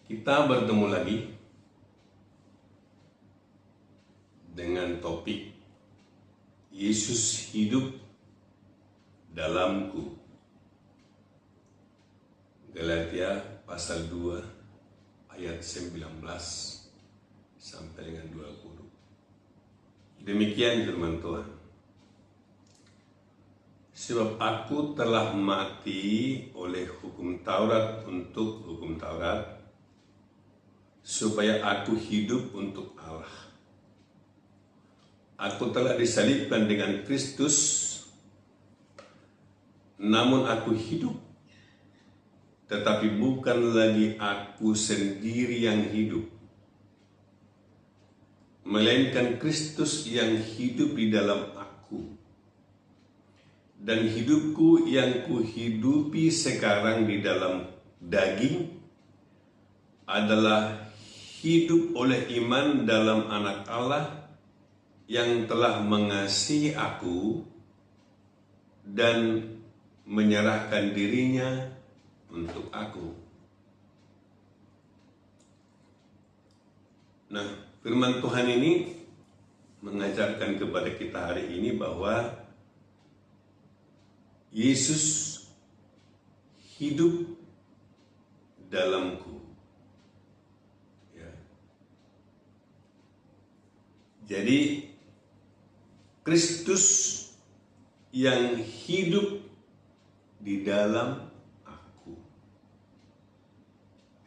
Kita bertemu lagi dengan topik Yesus hidup dalamku. Galatia pasal 2 ayat 19 sampai dengan 20. Demikian firman Tuhan. Sebab aku telah mati oleh hukum Taurat untuk hukum Taurat, supaya aku hidup untuk Allah. Aku telah disalibkan dengan Kristus, namun aku hidup, tetapi bukan lagi aku sendiri yang hidup, melainkan Kristus yang hidup di dalam aku. Dan hidupku yang kuhidupi sekarang di dalam daging adalah hidup oleh iman dalam Anak Allah yang telah mengasihi aku dan menyerahkan dirinya untuk aku. Nah, firman Tuhan ini mengajarkan kepada kita hari ini bahwa Yesus hidup dalamku. Jadi Kristus yang hidup di dalam aku.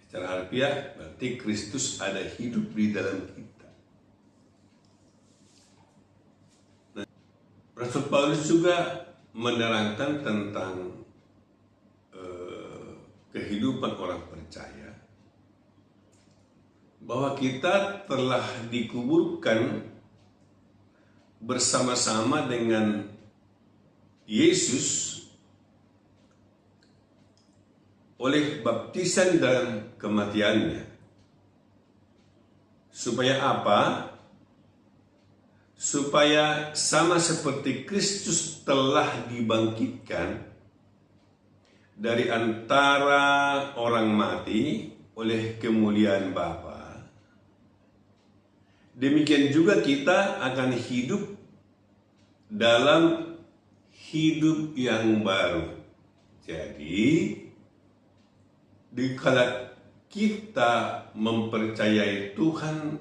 Secara harfiah berarti Kristus ada hidup di dalam kita. Nah, Rasul Paulus juga menerangkan tentang kehidupan orang percaya, bahwa kita telah dikuburkan bersama-sama dengan Yesus oleh baptisan dan kematiannya. Supaya apa? Supaya sama seperti Kristus telah dibangkitkan dari antara orang mati oleh kemuliaan Bapa, demikian juga kita akan hidup dalam hidup yang baru. Jadi, dikala kita mempercayai Tuhan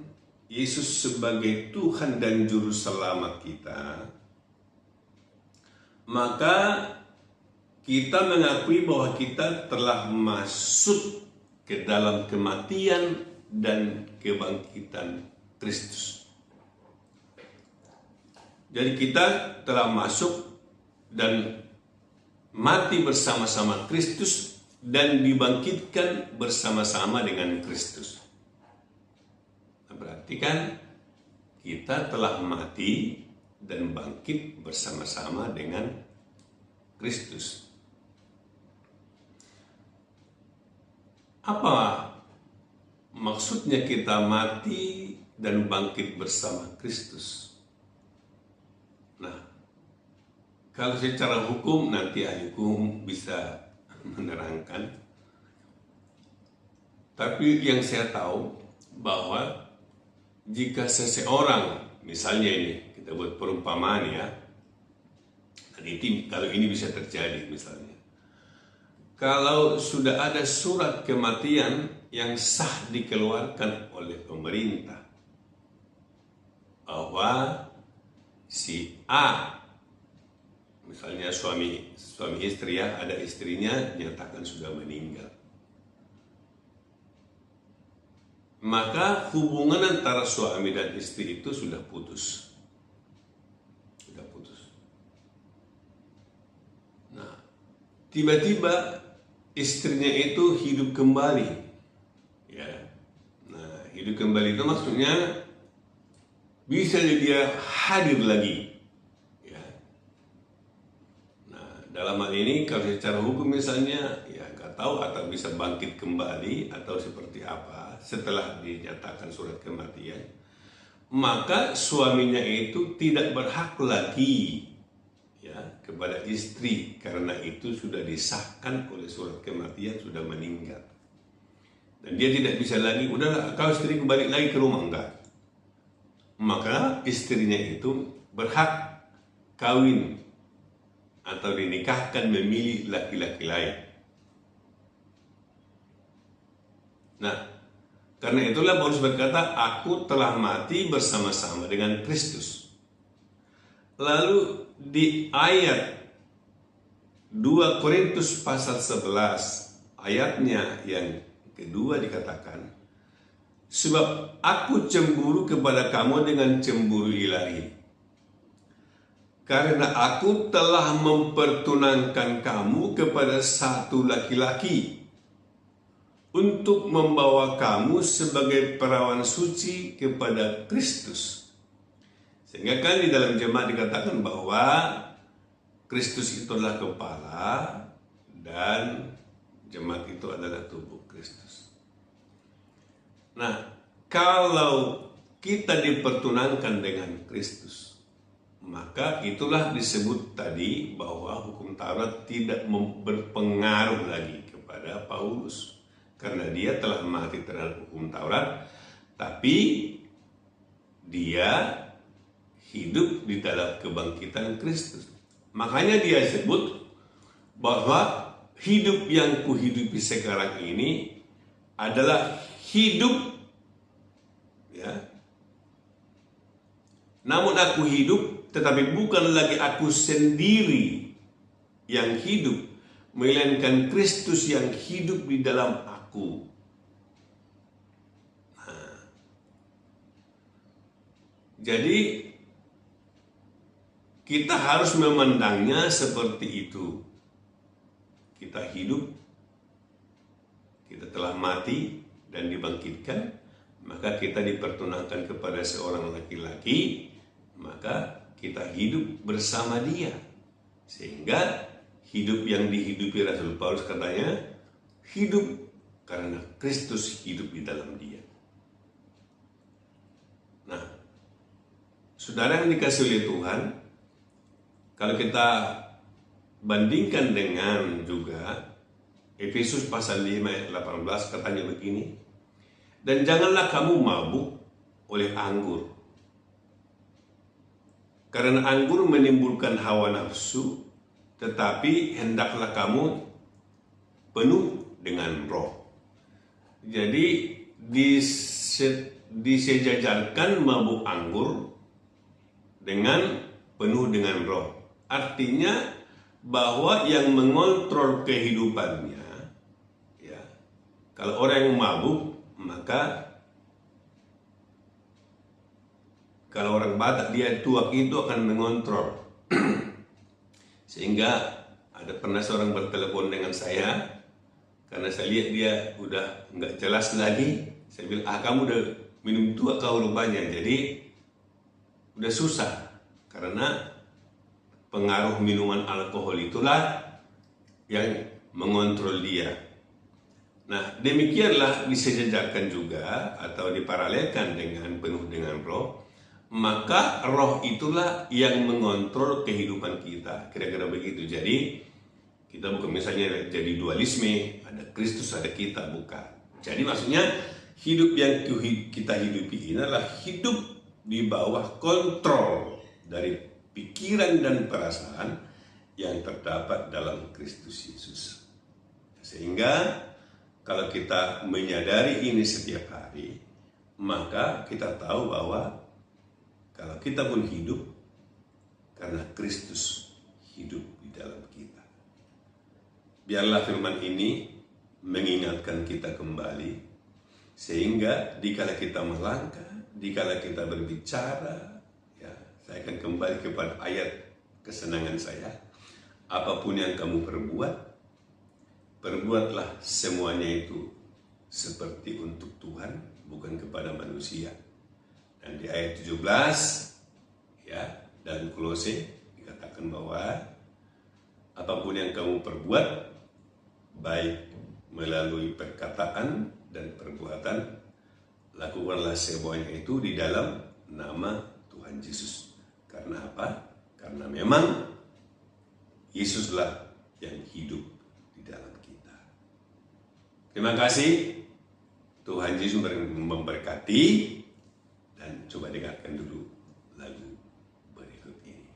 Yesus sebagai Tuhan dan Juru Selamat kita, maka kita mengakui bahwa kita telah masuk ke dalam kematian dan kebangkitan Kristus. Jadi kita telah masuk dan mati bersama-sama Kristus dan dibangkitkan bersama-sama dengan Kristus. Nah, berarti kan kita telah mati dan bangkit bersama-sama dengan Kristus. Apa maksudnya kita mati dan bangkit bersama Kristus? Nah, kalau secara hukum nanti ahli hukum bisa menerangkan. Tapi yang saya tahu bahwa jika seseorang, misalnya ini kita buat perumpamaan ya, dan itu kalau ini bisa terjadi misalnya, kalau sudah ada surat kematian yang sah dikeluarkan oleh pemerintah bahwa si A, misalnya suami istri ya, ada istrinya dinyatakan sudah meninggal, maka hubungan antara suami dan istri itu sudah putus. Nah, tiba-tiba istrinya itu hidup kembali, ya. Nah, hidup kembali itu maksudnya bisa dia hadir lagi, ya. Nah, dalam hal ini kalau secara hukum misalnya, ya nggak tahu atau bisa bangkit kembali atau seperti apa setelah dinyatakan surat kematian, maka suaminya itu tidak berhak lagi kepada istri, karena itu sudah disahkan oleh surat kematian, sudah meninggal. dan dia tidak bisa lagi, udahlah kau istri balik lagi ke rumah, enggak. Maka istrinya itu berhak kawin atau dinikahkan memilih laki-laki lain. Nah, karena itulah Paulus berkata, aku telah mati bersama-sama dengan Kristus. Lalu di ayat 2 Korintus pasal 11 ayatnya yang kedua dikatakan, sebab aku cemburu kepada kamu dengan cemburu ilahi, karena aku telah mempertunangkan kamu kepada satu laki-laki untuk membawa kamu sebagai perawan suci kepada Kristus. Sehingga kan di dalam jemaat dikatakan bahwa Kristus itu adalah kepala dan jemaat itu adalah tubuh Kristus. Nah, kalau kita dipertunangkan dengan Kristus, maka itulah disebut tadi bahwa hukum Taurat tidak berpengaruh lagi kepada Paulus. Karena dia telah mati terhadap hukum Taurat, tapi dia hidup di dalam kebangkitan Kristus. Makanya dia sebut bahwa hidup yang kuhidupi sekarang ini adalah hidup, ya. Namun aku hidup, tetapi bukan lagi aku sendiri yang hidup, melainkan Kristus yang hidup di dalam aku. Nah, jadi kita harus memandangnya seperti itu. Kita hidup, kita telah mati dan dibangkitkan, maka kita dipertunangkan kepada seorang laki-laki, maka kita hidup bersama dia. Sehingga hidup yang dihidupi Rasul Paulus katanya, hidup karena Kristus hidup di dalam dia. Nah, saudara yang dikasih oleh Tuhan, kalau kita bandingkan dengan juga Efesus pasal 5 ayat 18 katanya begini, dan janganlah kamu mabuk oleh anggur, karena anggur menimbulkan hawa nafsu, tetapi hendaklah kamu penuh dengan roh. Jadi disejajarkan mabuk anggur dengan penuh dengan roh. Artinya bahwa yang mengontrol kehidupannya, ya, kalau orang yang mabuk, maka kalau orang Batak dia tuak itu akan mengontrol. Sehingga ada pernah seorang bertelepon dengan saya, karena saya lihat dia udah nggak jelas lagi. Saya bilang, kamu udah minum tuak kau rupanya. Jadi udah susah, karena pengaruh minuman alkohol itulah yang mengontrol dia. Nah, demikianlah disejajarkan juga atau diparalelkan dengan penuh dengan roh. Maka roh itulah yang mengontrol kehidupan kita. Kira-kira begitu. Jadi kita bukan misalnya jadi dualisme, ada Kristus, ada kita, bukan. Jadi maksudnya hidup yang kita hidupi ini adalah hidup di bawah kontrol dari pikiran dan perasaan yang terdapat dalam Kristus Yesus. Sehingga kalau kita menyadari ini setiap hari, maka kita tahu bahwa kalau kita pun hidup karena Kristus hidup di dalam kita. Biarlah firman ini mengingatkan kita kembali, sehingga dikala kita melangkah, dikala kita berbicara, ya, saya akan kembali kepada ayat kesenangan saya. Apapun yang kamu perbuat, perbuatlah semuanya itu seperti untuk Tuhan, bukan kepada manusia. Dan di ayat 17, ya, dan Kolose dikatakan bahwa apapun yang kamu perbuat, baik melalui perkataan dan perbuatan, lakukanlah semuanya itu di dalam nama Tuhan Yesus. Karena apa? Karena memang Yesuslah yang hidup di dalam kita. Terima kasih. Tuhan Yesus memberkati. Dan coba dengarkan dulu lagu berikut ini.